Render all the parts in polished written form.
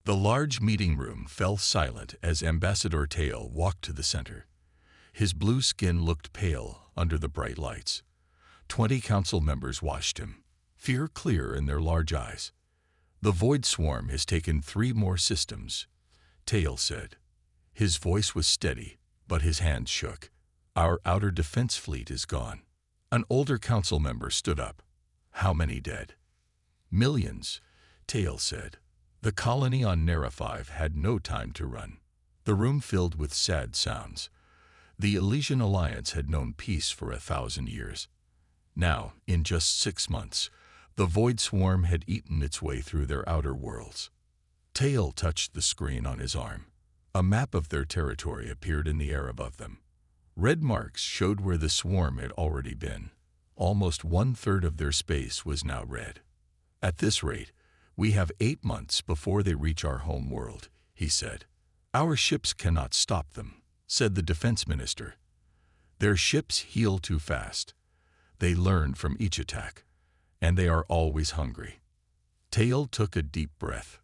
The large meeting room fell silent as Ambassador Tail walked to the center. His blue skin looked pale under the bright lights. 20 council members watched him, fear clear in their large eyes. "The Void Swarm has taken 3 more systems," Tail said. His voice was steady, but his hands shook. "Our outer defense fleet is gone." An older council member stood up. "How many dead?" "Millions," Tail said. The colony on Nera 5 had no time to run. The room filled with sad sounds. The Elysian Alliance had known peace for 1,000 years. Now, in just 6 months, the Void Swarm had eaten its way through their outer worlds. Tail touched the screen on his arm. A map of their territory appeared in the air above them. Red marks showed where the swarm had already been. Almost 1/3 of their space was now red. "At this rate, we have 8 months before they reach our home world," he said. "Our ships cannot stop them," said the defense minister. "Their ships heal too fast. They learn from each attack, and they are always hungry." Tail took a deep breath.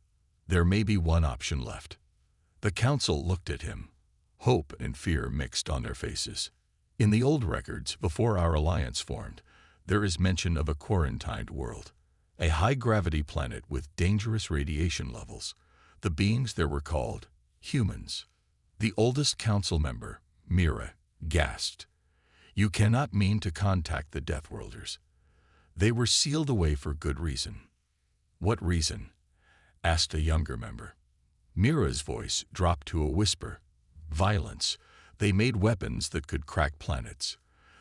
There may be one option left. The council looked at him. Hope and fear mixed on their faces. In the old records, before our alliance formed, there is mention of a quarantined world, a high-gravity planet with dangerous radiation levels. The beings there were called humans. The oldest council member, Mira, gasped. "You cannot mean to contact the Deathworlders. They were sealed away for good reason." "What reason?" asked a younger member. Mira's voice dropped to a whisper. "Violence. They made weapons that could crack planets.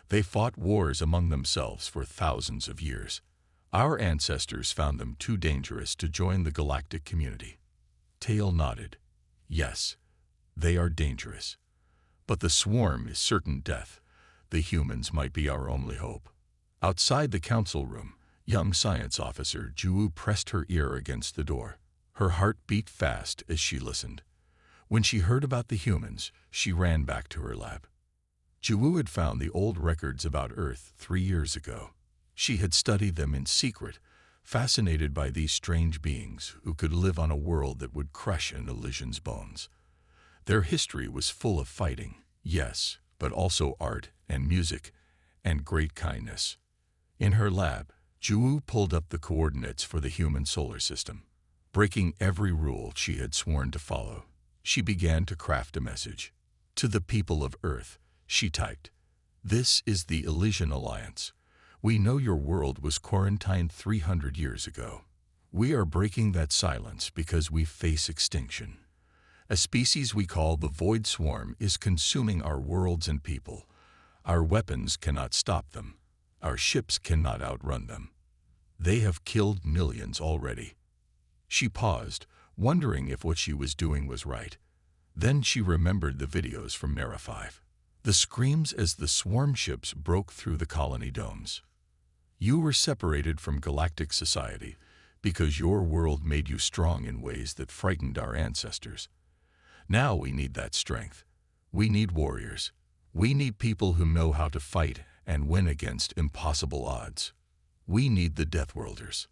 They fought wars among themselves for thousands of years. Our ancestors found them too dangerous to join the galactic community." Tail nodded. "Yes, they are dangerous. But the swarm is certain death. The humans might be our only hope." Outside the council room, young science officer Juwu pressed her ear against the door. Her heart beat fast as she listened. When she heard about the humans, she ran back to her lab. Juwu had found the old records about Earth 3 years ago. She had studied them in secret, fascinated by these strange beings who could live on a world that would crush an Elysian's bones. Their history was full of fighting, yes, but also art and music and great kindness. In her lab, Juwu pulled up the coordinates for the human solar system. Breaking every rule she had sworn to follow, she began to craft a message. "To the people of Earth," she typed, "this is the Elysian Alliance. We know your world was quarantined 300 years ago. We are breaking that silence because we face extinction. A species we call the Void Swarm is consuming our worlds and people. Our weapons cannot stop them. Our ships cannot outrun them. They have killed millions already." She paused, wondering if what she was doing was right. Then she remembered the videos from Nera 5. The screams as the swarm ships broke through the colony domes. "You were separated from galactic society because your world made you strong in ways that frightened our ancestors. Now we need that strength. We need warriors. We need people who know how to fight and win against impossible odds. We need the Deathworlders."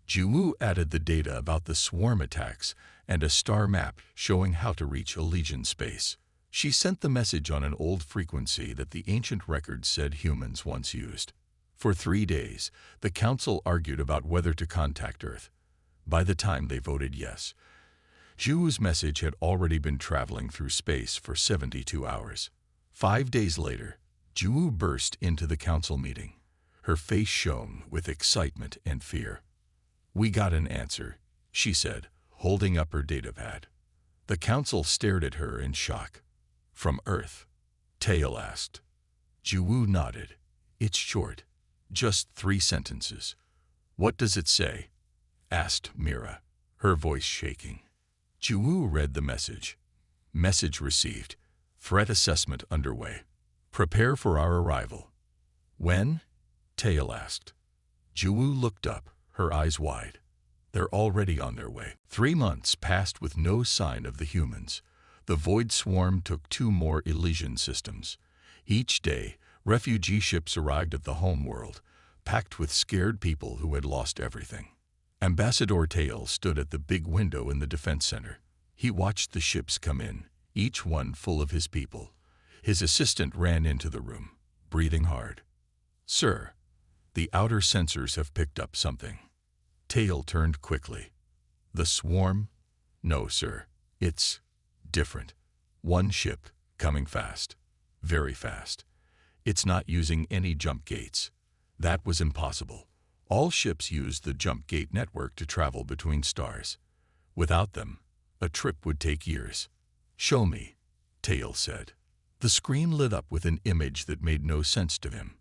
Juwu added the data about the swarm attacks and a star map showing how to reach Elysian space. She sent the message on an old frequency that the ancient records said humans once used. For 3 days, the council argued about whether to contact Earth. By the time they voted yes, Juwu's message had already been traveling through space for 72 hours. 5 days later, Juwu burst into the council meeting. Her face shone with excitement and fear. "We got an answer," she said, holding up her datapad. The council stared at her in shock. "From Earth?" Tail asked. Juwu nodded. "It's short, just 3 sentences." "What does it say?" asked Mira, her voice shaking. Juwu read the message. "Message received. Threat assessment underway. Prepare for our arrival." "When?" Tail asked. Juwu looked up, her eyes wide. "They're already on their way." 3 months passed with no sign of the humans. The Void Swarm took 2 more Elysian systems. Each day, refugee ships arrived at the home world, packed with scared people who had lost everything. Ambassador Tail stood at the big window in the defense center. He watched the ships come in, each one full of his people. His assistant ran into the room, breathing hard. "Sir, the outer sensors have picked up something." Tail turned quickly. "The swarm? No, sir. It's different. One ship, coming fast. Very fast. It's not using any jump gates. That was impossible. All ships use the jump gate network to travel between stars. Without them, a trip would take years." "Show me," Tail said. The screen lit up with an image that made no sense to him.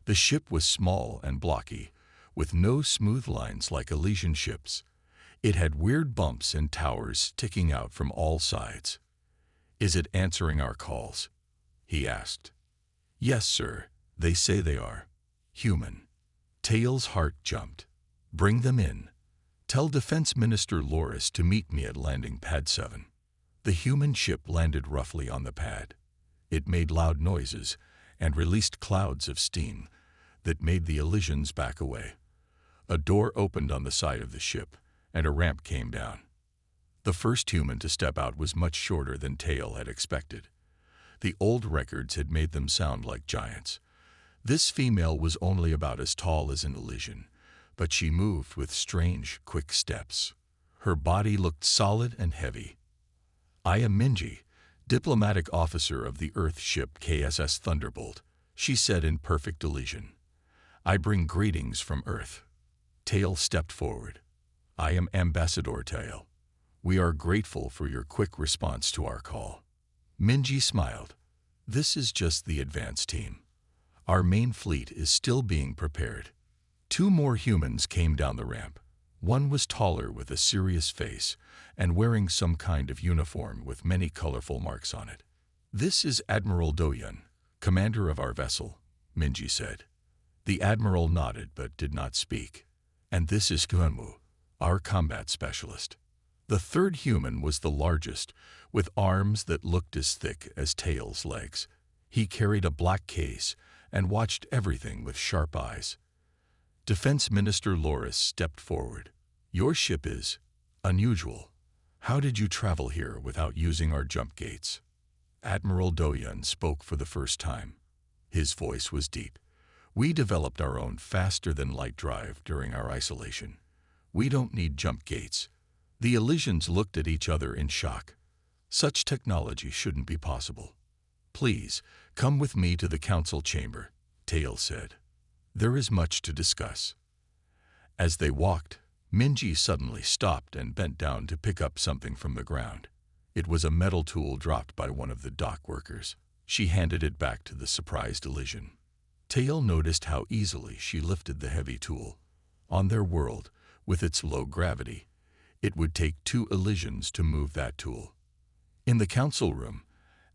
The ship was small and blocky, with no smooth lines like Elysian ships. It had weird bumps and towers sticking out from all sides. "Is it answering our calls?" he asked. "Yes, sir. They say they are. Human." Tail's heart jumped. "Bring them in. Tell Defense Minister Loris to meet me at landing pad 7. The human ship landed roughly on the pad. It made loud noises and released clouds of steam that made the Elysians back away. A door opened on the side of the ship, and a ramp came down. The first human to step out was much shorter than Tail had expected. The old records had made them sound like giants. This female was only about as tall as an Elysian, but she moved with strange, quick steps. Her body looked solid and heavy. "I am Minji, diplomatic officer of the Earth ship KSS Thunderbolt," she said in perfect Elysian. "I bring greetings from Earth." Tail stepped forward. "I am Ambassador Tail. We are grateful for your quick response to our call." Minji smiled. "This is just the advance team. Our main fleet is still being prepared." 2 more humans came down the ramp. One was taller with a serious face and wearing some kind of uniform with many colorful marks on it. "This is Admiral Doyun, commander of our vessel," Minji said. The admiral nodded but did not speak. "And this is Hyunwoo, our combat specialist." The third human was the largest, with arms that looked as thick as Tail's legs. He carried a black case and watched everything with sharp eyes. Defense Minister Loris stepped forward. "Your ship is unusual. How did you travel here without using our jump gates?" Admiral Doyun spoke for the first time. His voice was deep. "We developed our own faster-than-light drive during our isolation. We don't need jump gates." The Elysians looked at each other in shock. Such technology shouldn't be possible. "Please, come with me to the council chamber," Tail said. "There is much to discuss." As they walked, Minji suddenly stopped and bent down to pick up something from the ground. It was a metal tool dropped by one of the dock workers. She handed it back to the surprised Elysian. Tail noticed how easily she lifted the heavy tool. On their world, with its low gravity, it would take 2 Elysians to move that tool. In the council room,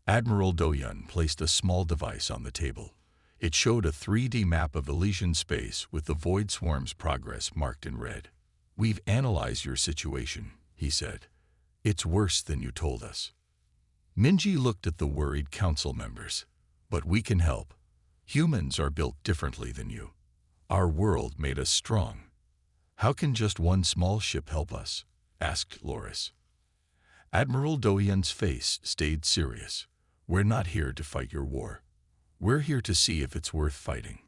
Admiral Doyun placed a small device on the table. It showed a 3D map of Elysian space with the Void Swarm's progress marked in red. "We've analyzed your situation," he said. "It's worse than you told us." Minji looked at the worried council members. "But we can help. Humans are built differently than you. Our world made us strong." "How can just one small ship help us?" asked Loris. Admiral Doyun's face stayed serious. "We're not here to fight your war. We're here to see if it's worth fighting."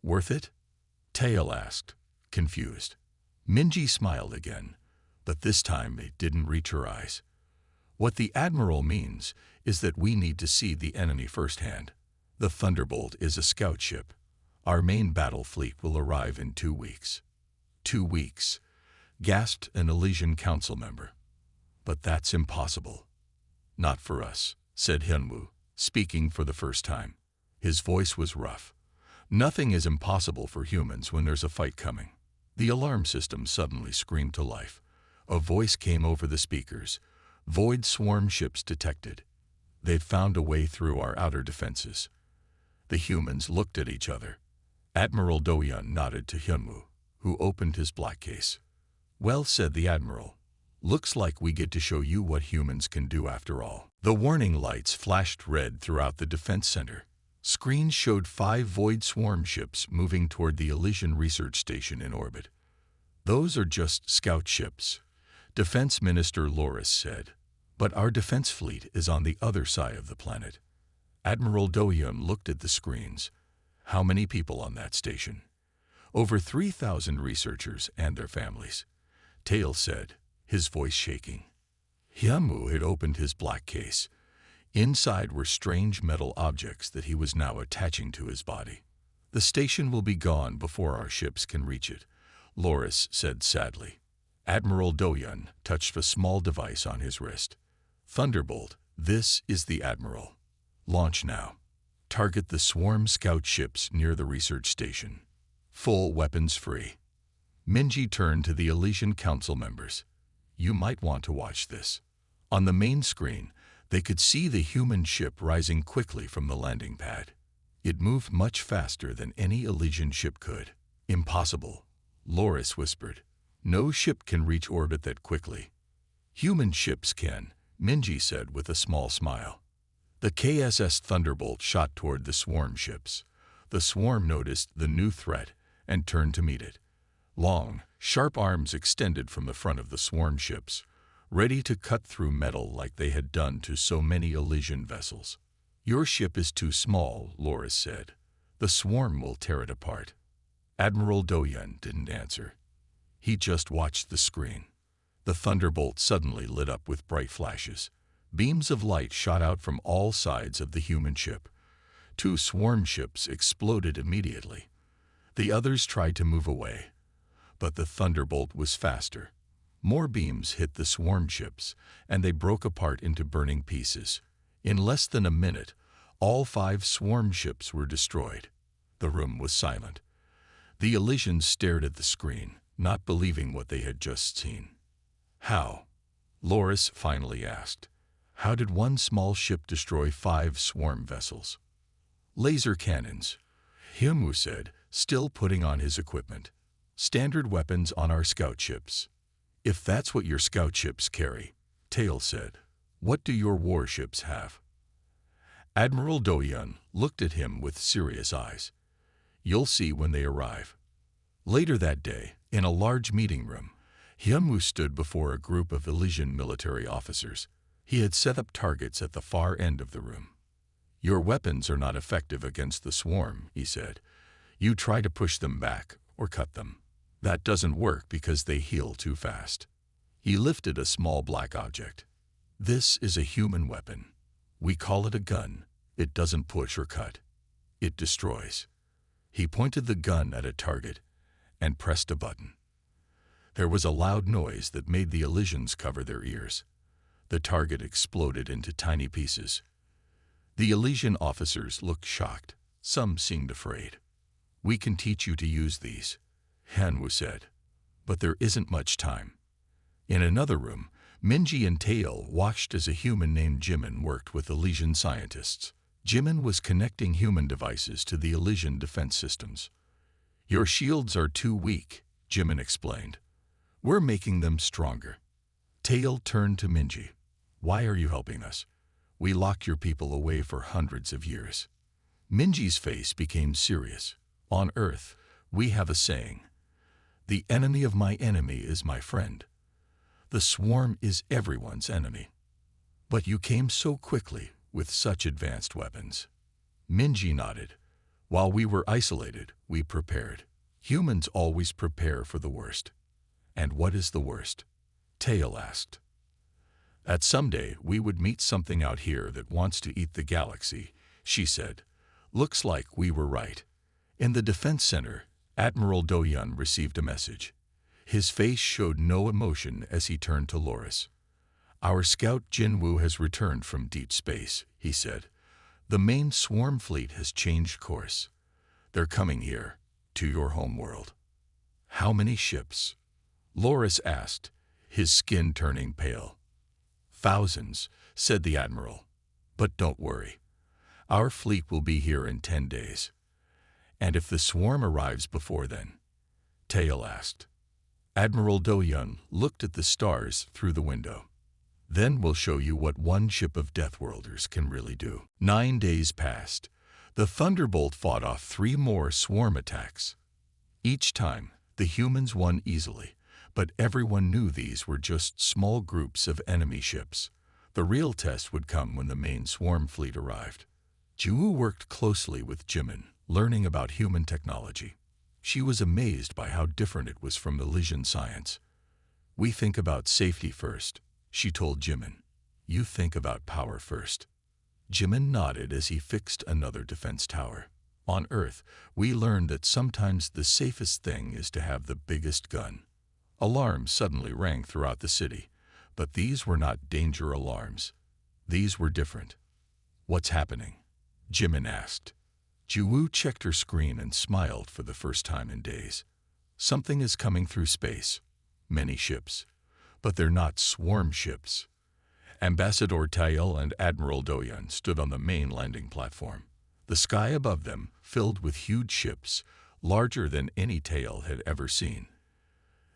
"Worth it?" Tail asked, confused. Minji smiled again, but this time it didn't reach her eyes. "What the Admiral means is that we need to see the enemy firsthand. The Thunderbolt is a scout ship. Our main battle fleet will arrive in 2 weeks. 2 weeks, gasped an Elysian council member. "But that's impossible." "Not for us," said Hyunwoo, speaking for the first time. His voice was rough. "Nothing is impossible for humans when there's a fight coming." The alarm system suddenly screamed to life. A voice came over the speakers. "Void swarm ships detected. They've found a way through our outer defenses." The humans looked at each other. Admiral Doyun nodded to Hyunwoo, who opened his black case. "Well," said the Admiral. "Looks like we get to show you what humans can do after all." The warning lights flashed red throughout the defense center. Screens showed 5 Void Swarm ships moving toward the Elysian research station in orbit. Those are just scout ships, Defense Minister Loris said. But our defense fleet is on the other side of the planet. Admiral Doyun looked at the screens. How many people on that station? Over 3,000 researchers and their families. Tail said, his voice shaking. Hyunwoo had opened his black case. Inside were strange metal objects that he was now attaching to his body. The station will be gone before our ships can reach it, Loris said sadly. Admiral Doyun touched a small device on his wrist. Thunderbolt, this is the Admiral. Launch now. Target the swarm scout ships near the research station. Full weapons free. Minji turned to the Elysian Council members. You might want to watch this. On the main screen, they could see the human ship rising quickly from the landing pad. It moved much faster than any Elysian ship could. Impossible, Loris whispered. No ship can reach orbit that quickly. Human ships can, Minji said with a small smile. The KSS Thunderbolt shot toward the swarm ships. The swarm noticed the new threat and turned to meet it. Long, sharp arms extended from the front of the swarm ships, ready to cut through metal like they had done to so many Elysian vessels. Your ship is too small, Loris said. The swarm will tear it apart. Admiral Doyun didn't answer. He just watched the screen. The Thunderbolt suddenly lit up with bright flashes. Beams of light shot out from all sides of the human ship. 2 swarm ships exploded immediately. The others tried to move away, but the Thunderbolt was faster. More beams hit the swarm ships, and they broke apart into burning pieces. In less than a minute, all 5 swarm ships were destroyed. The room was silent. The Elysians stared at the screen, not believing what they had just seen. How? Loris finally asked. How did one small ship destroy 5 swarm vessels? Laser cannons, Hyunwoo said, still putting on his equipment. Standard weapons on our scout ships. If that's what your scout ships carry, Tail said, what do your warships have? Admiral Doyun looked at him with serious eyes. You'll see when they arrive. Later that day, in a large meeting room, Hyunwoo stood before a group of Elysian military officers. He had set up targets at the far end of the room. Your weapons are not effective against the swarm, he said. You try to push them back or cut them. That doesn't work because they heal too fast. He lifted a small black object. This is a human weapon. We call it a gun. It doesn't push or cut. It destroys. He pointed the gun at a target and pressed a button. There was a loud noise that made the Elysians cover their ears. The target exploded into tiny pieces. The Elysian officers looked shocked. Some seemed afraid. We can teach you to use these, Hyunwoo said, but there isn't much time. In another room, Minji and Tail watched as a human named Jimin worked with Elysian scientists. Jimin was connecting human devices to the Elysian defense systems. Your shields are too weak, Jimin explained. We're making them stronger. Tail turned to Minji. Why are you helping us? We locked your people away for hundreds of years. Minji's face became serious. On Earth, we have a saying. The enemy of my enemy is my friend. The swarm is everyone's enemy. But you came so quickly with such advanced weapons. Minji nodded. While we were isolated, we prepared. Humans always prepare for the worst. And what is the worst? Tail asked. That someday we would meet something out here that wants to eat the galaxy, she said. Looks like we were right. In the defense center, Admiral Doyun received a message. His face showed no emotion as he turned to Loris. Our scout Jinwoo has returned from deep space, he said. The main swarm fleet has changed course. They're coming here, to your homeworld. How many ships? Loris asked, his skin turning pale. Thousands, said the Admiral. But don't worry. Our fleet will be here in 10 days. And if the swarm arrives before then? Tail asked. Admiral Doyun looked at the stars through the window. Then we'll show you what one ship of Deathworlders can really do. 9 days passed. The Thunderbolt fought off 3 more swarm attacks. Each time, The humans won easily, but everyone knew these were just small groups of enemy ships. The real test would come when the main swarm fleet arrived. Jiwoo worked closely with Jimin, learning about human technology. She was amazed by how different it was from Elysian science. "We think about safety first," she told Jimin. "You think about power first." Jimin nodded as he fixed another defense tower. "On Earth, we learned that sometimes the safest thing is to have the biggest gun." Alarms suddenly rang throughout the city, but these were not danger alarms. These were different. "What's happening?" Jimin asked. Jiwoo checked her screen and smiled for the first time in days. "Something is coming through space. Many ships. But they're not swarm ships." Ambassador Tael and Admiral Doyan stood on the main landing platform. The sky above them filled with huge ships, larger than any Tael had ever seen.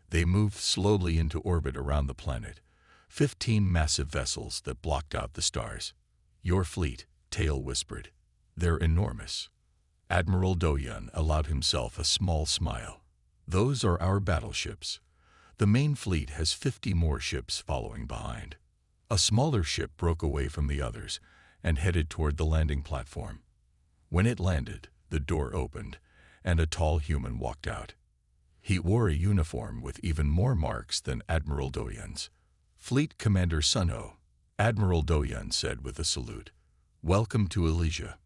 They moved slowly into orbit around the planet, 15 massive vessels that blocked out the stars. "Your fleet," Tael whispered. "They're enormous." Admiral Doyan allowed himself a small smile. "Those are our battleships. The main fleet has 50 more ships following behind." A smaller ship broke away from the others and headed toward the landing platform. When it landed, the door opened, and a tall human walked out. He wore a uniform with even more marks than Admiral Doyan's. "Fleet Commander Sunho," Admiral Doyan said with a salute. "Welcome to Elysia."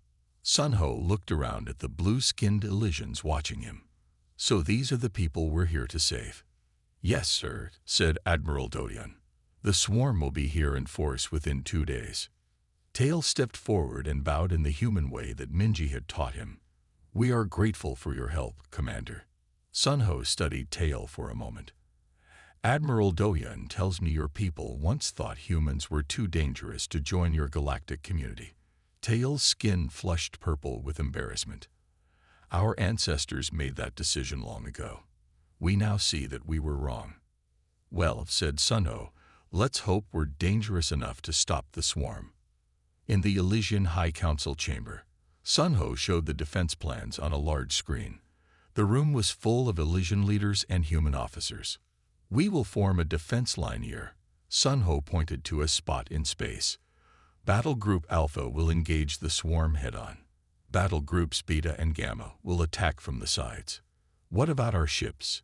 Sunho looked around at the blue-skinned Elysians watching him. "So these are the people we're here to save." "Yes, sir," said Admiral Doyan. "The swarm will be here in force within 2 days." Tael stepped forward and bowed in the human way that Minji had taught him. "We are grateful for your help, Commander." Sunho studied Tael for a moment. "Admiral Doyan tells me your people once thought humans were too dangerous to join your galactic community." Tael's skin flushed purple with embarrassment. "Our ancestors made that decision long ago. We now see that we were wrong." "Well," said Sunho, "let's hope we're dangerous enough to stop the swarm." In the Elysian High Council chamber, Sunho showed the defense plans on a large screen. The room was full of Elysian leaders and human officers. "We will form a defense line here." Sunho pointed to a spot in space. "Battle Group Alpha will engage the swarm head-on. Battle Groups Beta and Gamma will attack from the sides." "What about our ships?"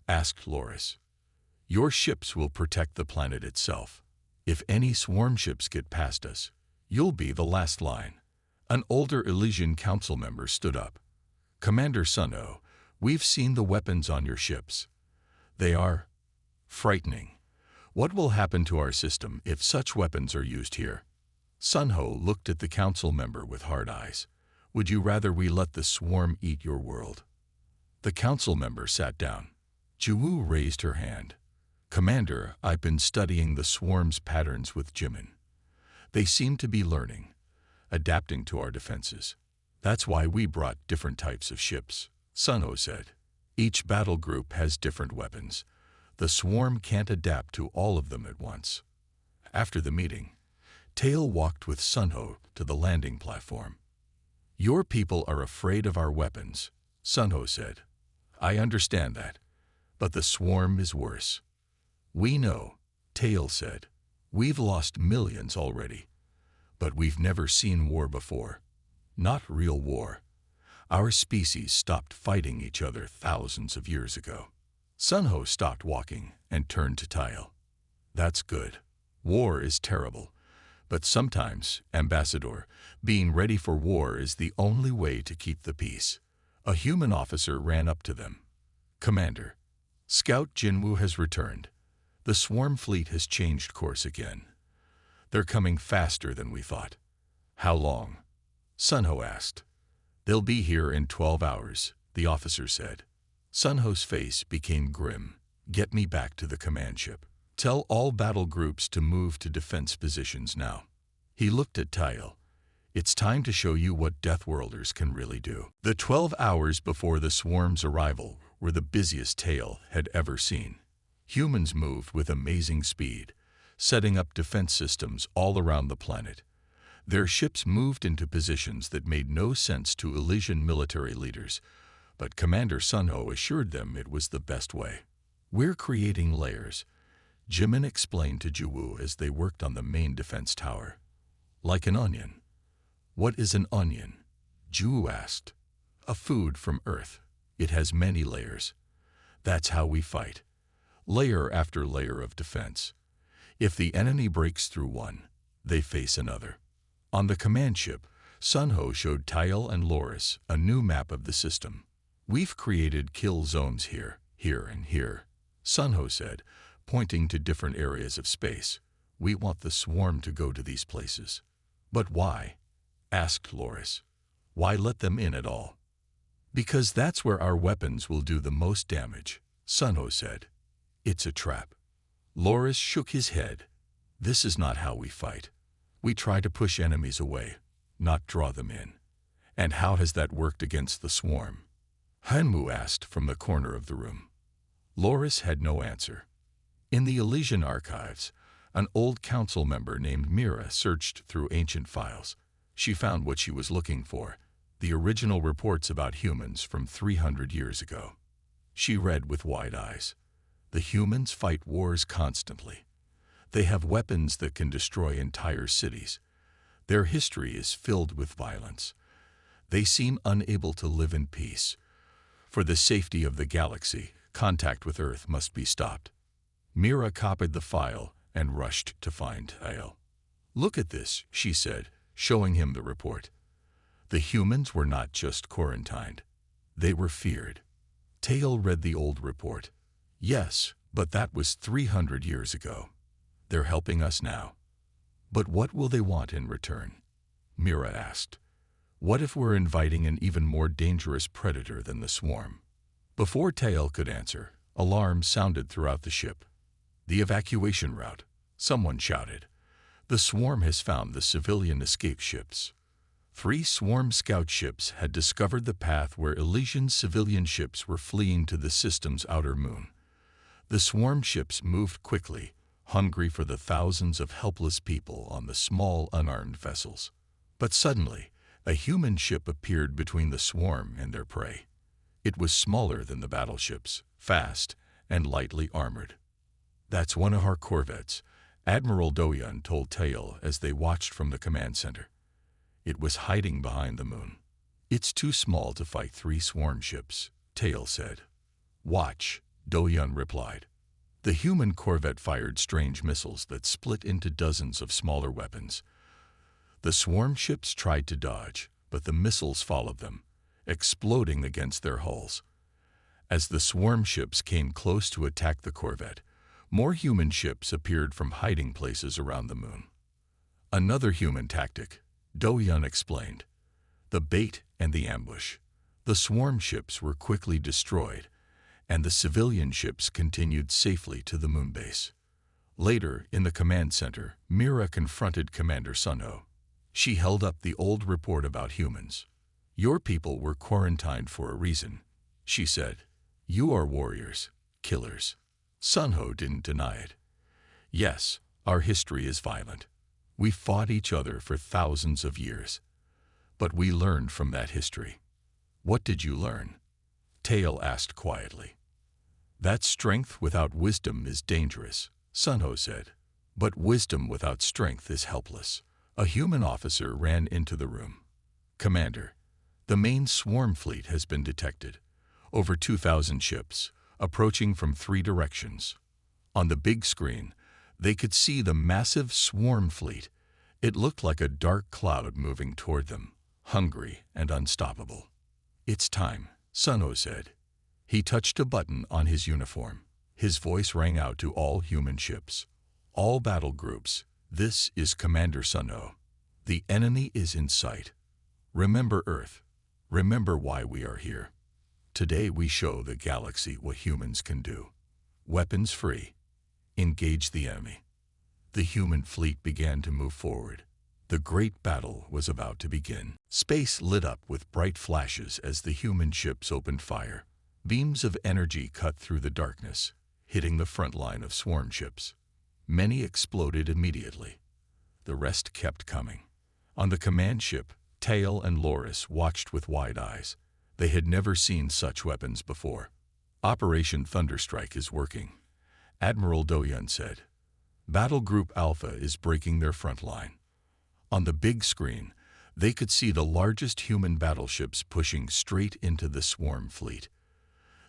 asked Loris. "Your ships will protect the planet itself. If any swarm ships get past us, you'll be the last line." An older Elysian council member stood up. "Commander Sunho, we've seen the weapons on your ships. They are frightening. What will happen to our system if such weapons are used here?" Sunho looked at the council member with hard eyes. "Would you rather we let the swarm eat your world?" The council member sat down. Jiwoo raised her hand. "Commander, I've been studying the swarm's patterns with Jimin. They seem to be learning, adapting to our defenses. That's why we brought different types of ships," Sunho said. "Each battle group has different weapons. The swarm can't adapt to all of them at once." After the meeting, Tael walked with Sunho to the landing platform. "Your people are afraid of our weapons," Sunho said. "I understand that, but the swarm is worse." "We know," Tael said. "We've lost millions already, but we've never seen war before. Not real war. Our species stopped fighting each other thousands of years ago." Sunho stopped walking and turned to Tael. "That's good. War is terrible. But sometimes, Ambassador, being ready for war is the only way to keep the peace." A human officer ran up to them. "Commander, Scout Jinwoo has returned. The swarm fleet has changed course again. They're coming faster than we thought." "How long?" Sunho asked. "They'll be here in 12 hours, the officer said. Sunho's face became grim. "Get me back to the command ship. Tell all battle groups to move to defense positions now." He looked at Tael. "It's time to show you what Deathworlders can really do." The 12 hours before the swarm's arrival were the busiest Tael had ever seen. Humans moved with amazing speed, setting up defense systems all around the planet. Their ships moved into positions that made no sense to Elysian military leaders, but Commander Sunho assured them it was the best way. "We're creating layers," Jimin explained to Juwoo as they worked on the main defense tower. "Like an onion." "What is an onion?" Juwoo asked. "A food from Earth. It has many layers. That's how we fight. Layer after layer of defense. If the enemy breaks through one, they face another." On the command ship, Sunho showed Tael and Loris a new map of the system. "We've created kill zones here, here, and here," Sunho said, pointing to different areas of space. "We want the swarm to go to these places." "But why?" asked Loris. "Why let them in at all?" "Because that's where our weapons will do the most damage," Sunho said. "It's a trap." Loris shook his head. "This is not how we fight. We try to push enemies away, not draw them in." "And how has that worked against the swarm?" Hanmu asked from the corner of the room. Loris had no answer. In the Elysian archives, an old council member named Mira searched through ancient files. She found what she was looking for, the original reports about humans from 300 years ago. She read with wide eyes. The humans fight wars constantly. They have weapons that can destroy entire cities. Their history is filled with violence. They seem unable to live in peace. For the safety of the galaxy, contact with Earth must be stopped. Mira copied the file and rushed to find Tael. "Look at this," she said, showing him the report. The humans were not just quarantined. They were feared. Tael read the old report. "Yes, but that was 300 years ago. They're helping us now." "But what will they want in return?" Mira asked. "What if we're inviting an even more dangerous predator than the swarm?" Before Tael could answer, alarms sounded throughout the ship. "The evacuation route," someone shouted. "The swarm has found the civilian escape ships." 3 swarm scout ships had discovered the path where Elysian civilian ships were fleeing to the system's outer moon. The swarm ships moved quickly, hungry for the thousands of helpless people on the small, unarmed vessels. But suddenly, a human ship appeared between the swarm and their prey. It was smaller than the battleships, fast, and lightly armored. "That's one of our corvettes," Admiral Doyun told Tael as they watched from the command center. It was hiding behind the moon. "It's too small to fight 3 swarm ships," Tael said. "Watch," Doyun replied. The human corvette fired strange missiles that split into dozens of smaller weapons. The swarm ships tried to dodge, but the missiles followed them, exploding against their hulls. As the swarm ships came close to attack the corvette, more human ships appeared from hiding places around the moon. "Another human tactic," Doyun explained. "The bait and the ambush." The swarm ships were quickly destroyed, and the civilian ships continued safely to the moon base. Later, in the command center, Mira confronted Commander Sunho. She held up the old report about humans. "Your people were quarantined for a reason," she said. "You are warriors, killers." Sunho didn't deny it. "Yes, our history is violent. We fought each other for thousands of years. But we learned from that history." "What did you learn?" Tael asked quietly. "That strength without wisdom is dangerous," Sunho said. "But wisdom without strength is helpless." A human officer ran into the room. "Commander, the main swarm fleet has been detected. Over 2,000 ships, approaching from 3 directions." On the big screen, they could see the massive swarm fleet. It looked like a dark cloud moving toward them, hungry and unstoppable. "It's time," Sunho said. He touched a button on his uniform. His voice rang out to all human ships. "All battle groups, this is Commander Sunho. The enemy is in sight. Remember Earth. Remember why we are here. Today we show the galaxy what humans can do. Weapons free. Engage the enemy." The human fleet began to move forward. The great battle was about to begin. Space lit up with bright flashes as the human ships opened fire. Beams of energy cut through the darkness, hitting the front line of swarm ships. Many exploded immediately. The rest kept coming. On the command ship, Tael and Loris watched with wide eyes. They had never seen such weapons before. Operation Thunderstrike is working, Admiral Doyun said. Battle Group Alpha is breaking their front line. On the big screen, they could see the largest human battleships pushing straight into the swarm fleet.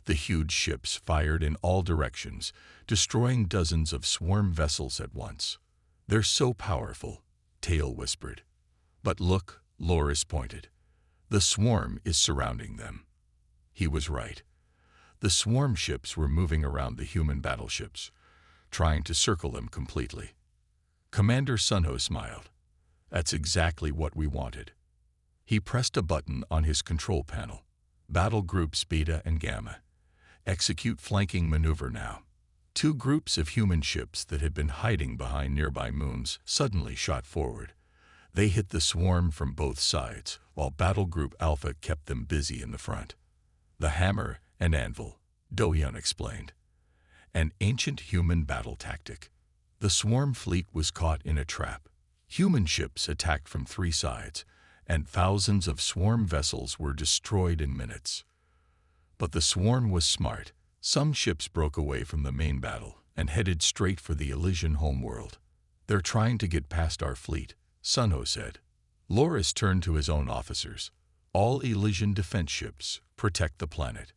The huge ships fired in all directions, destroying dozens of swarm vessels at once. They're so powerful, Tail whispered. But look, Loris pointed. The swarm is surrounding them. He was right. The swarm ships were moving around the human battleships, trying to circle them completely. Commander Sunho smiled. That's exactly what we wanted. He pressed a button on his control panel. Battle Groups Beta and Gamma. Execute flanking maneuver now. Two groups of human ships that had been hiding behind nearby moons suddenly shot forward. They hit the swarm from both sides, while Battle Group Alpha kept them busy in the front. The hammer and anvil, Doyun explained. An ancient human battle tactic. The swarm fleet was caught in a trap. Human ships attacked from three sides, and thousands of swarm vessels were destroyed in minutes. But the swarm was smart. Some ships broke away from the main battle and headed straight for the Elysian homeworld. They're trying to get past our fleet, Sunho said. Loris turned to his own officers. All Elysian defense ships protect the planet.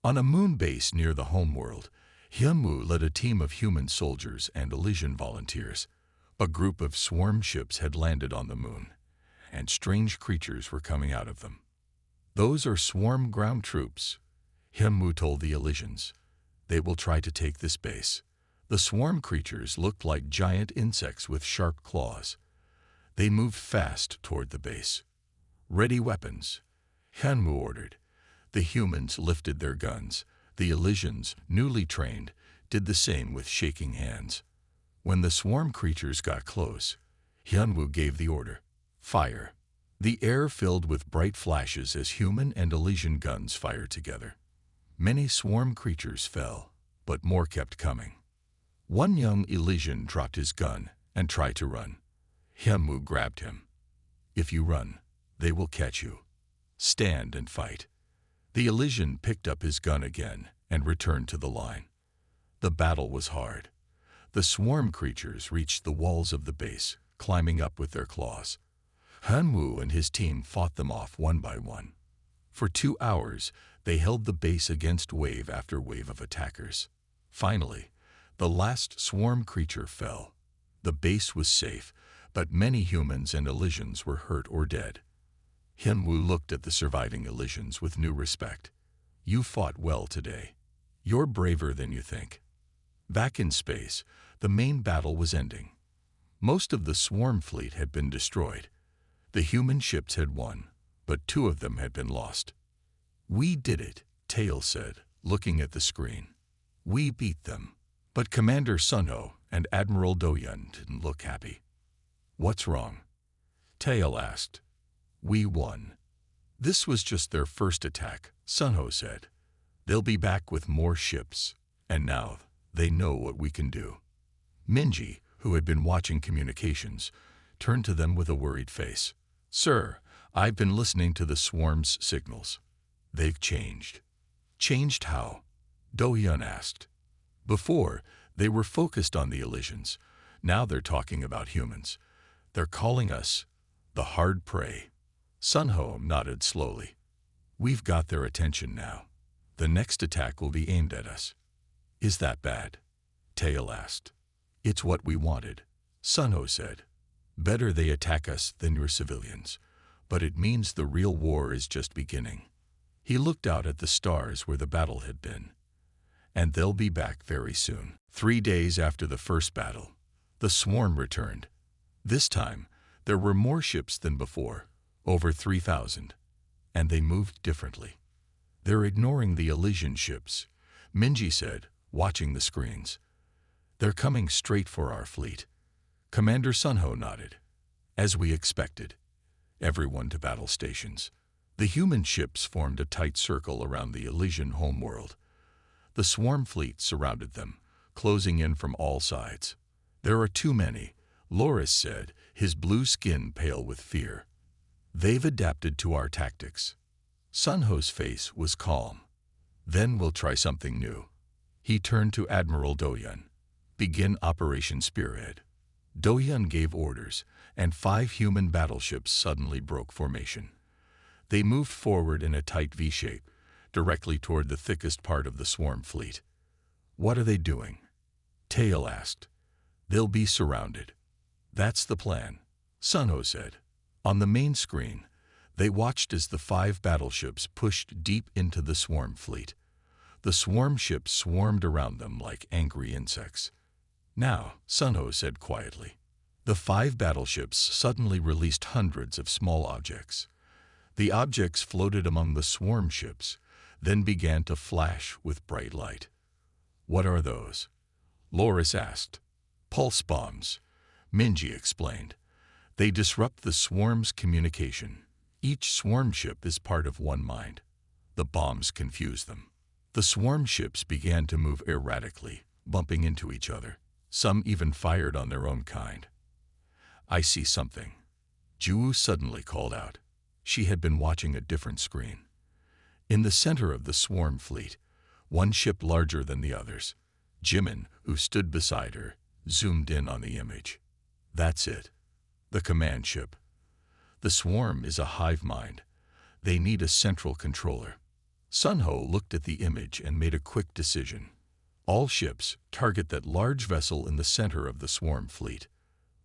On a moon base near the homeworld, Hyunwoo led a team of human soldiers and Elysian volunteers. A group of swarm ships had landed on the moon, and strange creatures were coming out of them. Those are swarm ground troops, Hyunwoo told the Elysians. They will try to take this base. The swarm creatures looked like giant insects with sharp claws. They moved fast toward the base. Ready weapons, Hyunwoo ordered. The humans lifted their guns. The Elysians, newly trained, did the same with shaking hands. When the swarm creatures got close, Hyunwoo gave the order, fire. The air filled with bright flashes as human and Elysian guns fired together. Many swarm creatures fell, but more kept coming. One young Elysian dropped his gun and tried to run. Hyunwoo grabbed him. If you run, they will catch you. Stand and fight. The Elysian picked up his gun again and returned to the line. The battle was hard. The swarm creatures reached the walls of the base, climbing up with their claws. Hyunwoo and his team fought them off one by one. For 2 hours, they held the base against wave after wave of attackers. Finally, the last swarm creature fell. The base was safe, but many humans and Elysians were hurt or dead. Hyunwoo looked at the surviving Elysians with new respect. You fought well today. You're braver than you think. Back in space, the main battle was ending. Most of the swarm fleet had been destroyed. The human ships had won, but 2 of them had been lost. We did it, Tail said, looking at the screen. We beat them. But Commander Sunho and Admiral Doyun didn't look happy. What's wrong? Tail asked. We won. This was just their first attack, Sunho said. They'll be back with more ships, and now they know what we can do. Minji, who had been watching communications, turned to them with a worried face. Sir, I've been listening to the swarm's signals. They've changed. Changed how? Doyun asked. Before, they were focused on the Elysians. Now they're talking about humans. They're calling us the hard prey. Sunho nodded slowly. We've got their attention now. The next attack will be aimed at us. Is that bad? Tail asked. It's what we wanted, Sunho said. Better they attack us than your civilians, but it means the real war is just beginning. He looked out at the stars where the battle had been. And they'll be back very soon. 3 days after the first battle, the swarm returned. This time, there were more ships than before, over 3,000, and they moved differently. They're ignoring the Elysian ships, Minji said, watching the screens. They're coming straight for our fleet. Commander Sunho nodded. As we expected. Everyone to battle stations. The human ships formed a tight circle around the Elysian homeworld. The swarm fleet surrounded them, closing in from all sides. There are too many, Loris said, his blue skin pale with fear. They've adapted to our tactics. Sun Ho's face was calm. Then we'll try something new. He turned to Admiral Do-Yun. Begin Operation Spearhead. Do-Yun gave orders, and 5 human battleships suddenly broke formation. They moved forward in a tight V-shape, directly toward the thickest part of the swarm fleet. What are they doing? Tail asked. They'll be surrounded. That's the plan, Sun Ho said. On the main screen, they watched as the 5 battleships pushed deep into the swarm fleet. The swarm ships swarmed around them like angry insects. Now, Sun Ho said quietly. The 5 battleships suddenly released hundreds of small objects. The objects floated among the swarm ships, then began to flash with bright light. What are those? Loris asked. Pulse bombs, Minji explained. They disrupt the swarm's communication. Each swarm ship is part of one mind. The bombs confuse them. The swarm ships began to move erratically, bumping into each other. Some even fired on their own kind. I see something. Ju suddenly called out. She had been watching a different screen. In the center of the swarm fleet, one ship larger than the others, Jimin, who stood beside her, zoomed in on the image. That's it. The command ship. The swarm is a hive mind. They need a central controller. Sun Ho looked at the image and made a quick decision. All ships target that large vessel in the center of the swarm fleet.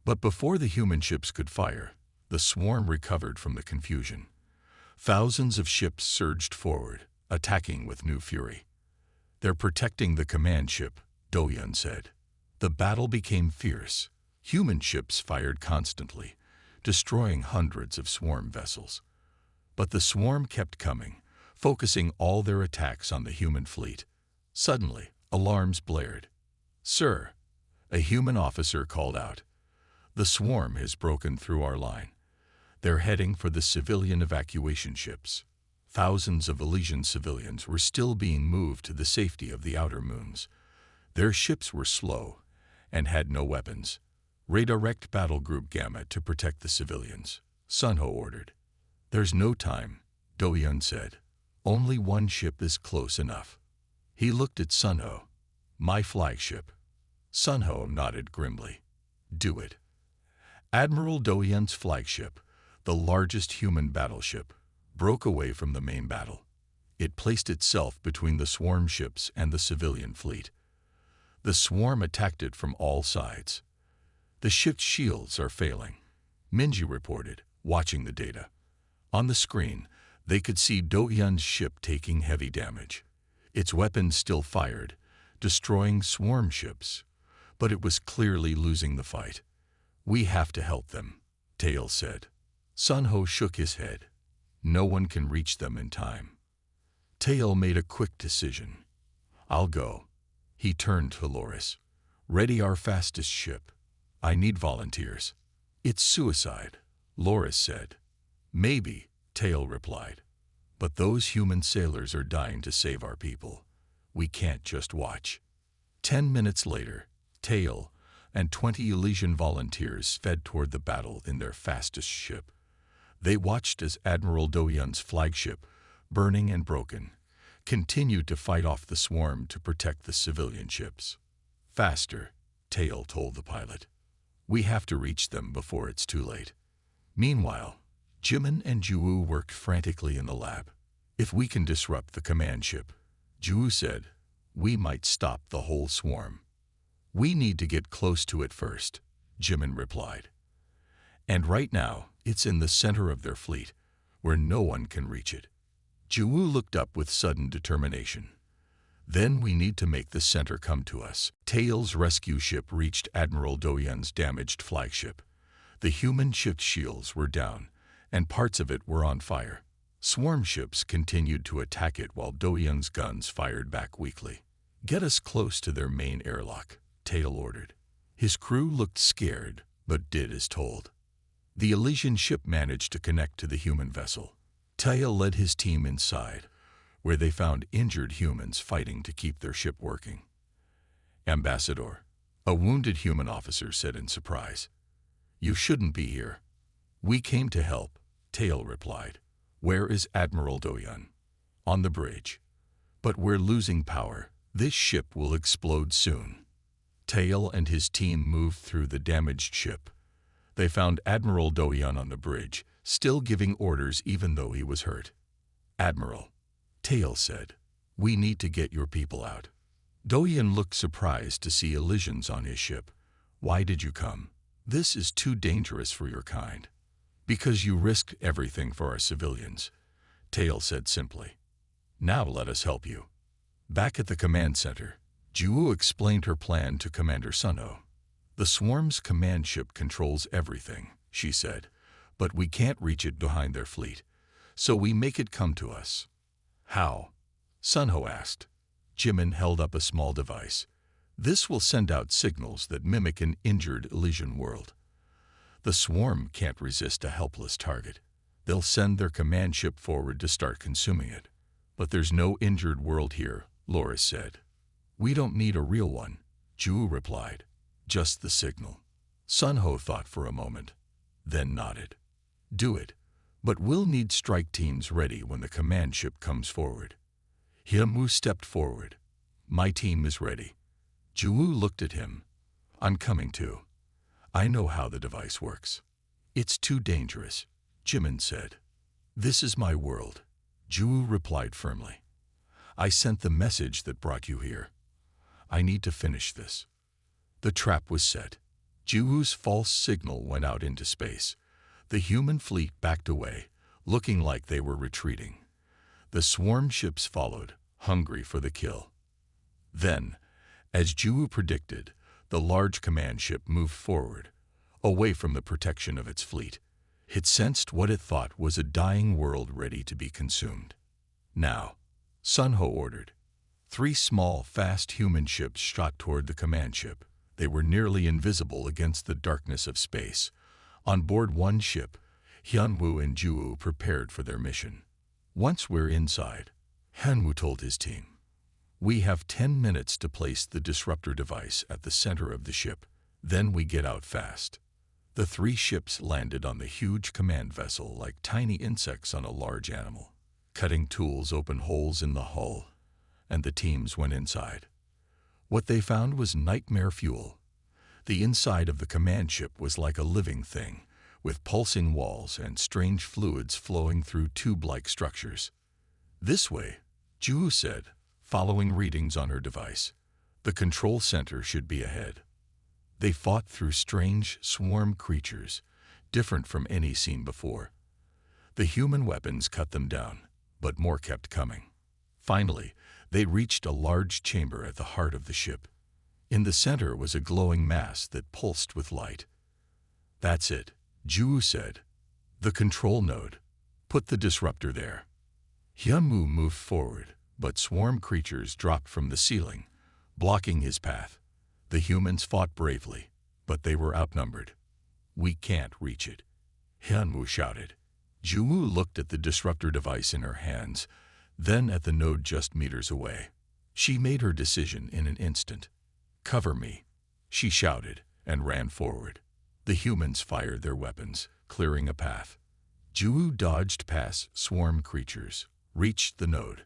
But before the human ships could fire, the swarm recovered from the confusion. Thousands of ships surged forward, attacking with new fury. They're protecting the command ship, Do-Yun said. The battle became fierce. Human ships fired constantly, destroying hundreds of swarm vessels. But the swarm kept coming, focusing all their attacks on the human fleet. Suddenly, alarms blared. Sir, a human officer called out. The swarm has broken through our line. They're heading for the civilian evacuation ships. Thousands of Elysian civilians were still being moved to the safety of the outer moons. Their ships were slow and had no weapons. Redirect Battle Group Gamma to protect the civilians, Sun Ho ordered. There's no time, Do-Yun said. Only one ship is close enough. He looked at Sun Ho. My flagship. Sun Ho nodded grimly. Do it. Admiral Do-Yun's flagship, the largest human battleship, broke away from the main battle. It placed itself between the swarm ships and the civilian fleet. The swarm attacked it from all sides. The ship's shields are failing, Minji reported, watching the data. On the screen, they could see Do-Yun's ship taking heavy damage. Its weapons still fired, destroying swarm ships, but it was clearly losing the fight. We have to help them, Tail said. Sun Ho shook his head. No one can reach them in time. Tail made a quick decision. I'll go. He turned to Loris. Ready our fastest ship. I need volunteers. It's suicide, Loris said. Maybe, Tail replied. But those human sailors are dying to save our people. We can't just watch. 10 minutes later, Tail and 20 Elysian volunteers sped toward the battle in their fastest ship. They watched as Admiral Do-Yun's flagship, burning and broken, continued to fight off the swarm to protect the civilian ships. Faster, Tail told the pilot. We have to reach them before it's too late. Meanwhile, Jimin and Ju worked frantically in the lab. If we can disrupt the command ship, Ju said, we might stop the whole swarm. We need to get close to it first, Jimin replied. And right now, it's in the center of their fleet, where no one can reach it. Ju looked up with sudden determination. Then we need to make the center come to us. Tail's rescue ship reached Admiral Do-Yun's damaged flagship. The human ship's shields were down, and parts of it were on fire. Swarm ships continued to attack it while Do-Yun's guns fired back weakly. Get us close to their main airlock, Tail ordered. His crew looked scared, but did as told. The Elysian ship managed to connect to the human vessel. Tail led his team inside, where they found injured humans fighting to keep their ship working. Ambassador, a wounded human officer said in surprise. You shouldn't be here. We came to help, Tail replied. "Where is Admiral Doyon?" "On the bridge." "But we're losing power. This ship will explode soon." Tail and his team moved through the damaged ship. They found Admiral Doyon on the bridge, still giving orders even though he was hurt. "Admiral," Tail said, "we need to get your people out." Doyon looked surprised to see Elysians on his ship. "Why did you come?" "This is too dangerous for your kind." "Because you risked everything for our civilians," Tail said simply. "Now let us help you." Back at the command center, Juwu explained her plan to Commander Sunho. "The swarm's command ship controls everything," she said, "but we can't reach it behind their fleet, so we make it come to us." "How?" Sunho asked. Jimin held up a small device. "This will send out signals that mimic an injured Elysian world. The swarm can't resist a helpless target. They'll send their command ship forward to start consuming it." "But there's no injured world here," Loris said. "We don't need a real one," Juwu replied. "Just the signal." Sunho thought for a moment, then nodded. "Do it, but we'll need strike teams ready when the command ship comes forward." Hyunwoo stepped forward. "My team is ready." Juwu looked at him. "I'm coming too. I know how the device works." "It's too dangerous," Jimin said. "This is my world," Juwu replied firmly. "I sent the message that brought you here. I need to finish this." The trap was set. Juwu's false signal went out into space. The human fleet backed away, looking like they were retreating. The swarm ships followed, hungry for the kill. Then, as Juwu predicted, the large command ship moved forward, away from the protection of its fleet. It sensed what it thought was a dying world ready to be consumed. "Now," Sunho ordered. 3 small, fast human ships shot toward the command ship. They were nearly invisible against the darkness of space. On board one ship, Hyunwoo and Juwu prepared for their mission. "Once we're inside," Hyunwoo told his team, "we have 10 minutes to place the disruptor device at the center of the ship. Then we get out fast." The 3 ships landed on the huge command vessel like tiny insects on a large animal. Cutting tools opened holes in the hull, and the teams went inside. What they found was nightmare fuel. The inside of the command ship was like a living thing, with pulsing walls and strange fluids flowing through tube-like structures. "This way," Juwu said, following readings on her device. "The control center should be ahead." They fought through strange swarm creatures, different from any seen before. The human weapons cut them down, but more kept coming. Finally, they reached a large chamber at the heart of the ship. In the center was a glowing mass that pulsed with light. "That's it," Juwu said. "The control node. Put the disruptor there." Hyunwoo moved forward, but swarm creatures dropped from the ceiling, blocking his path. The humans fought bravely, but they were outnumbered. "We can't reach it," Hyunwoo shouted. Juwu looked at the disruptor device in her hands, then at the node just meters away. She made her decision in an instant. "Cover me," she shouted and ran forward. The humans fired their weapons, clearing a path. Juwu dodged past swarm creatures, reached the node,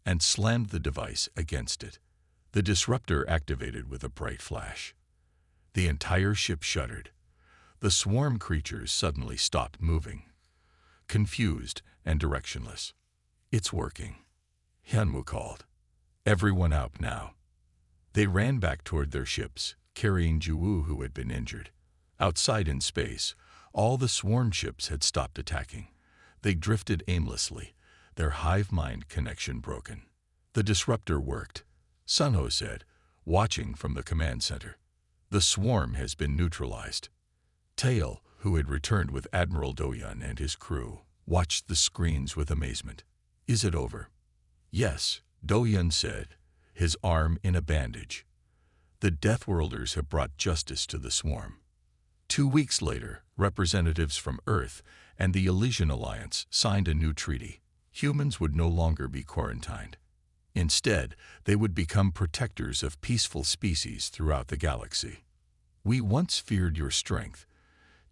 and slammed the device against it. The disruptor activated with a bright flash. The entire ship shuddered. The swarm creatures suddenly stopped moving, confused and directionless. "It's working," Hyunwoo called. "Everyone out now." They ran back toward their ships, carrying Juwu, who had been injured. Outside in space, all the swarm ships had stopped attacking. They drifted aimlessly, their hive mind connection broken. "The disruptor worked," Sunho said, watching from the command center. "The swarm has been neutralized." Tail, who had returned with Admiral Doyon and his crew, watched the screens with amazement. "Is it over?" "Yes," Doyon said, his arm in a bandage. "The Deathworlders have brought justice to the swarm." 2 weeks later, representatives from Earth and the Elysian Alliance signed a new treaty. Humans would no longer be quarantined. Instead, they would become protectors of peaceful species throughout the galaxy. "We once feared your strength,"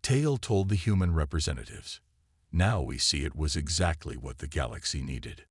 Tail told the human representatives. Now we see it was exactly what the galaxy needed.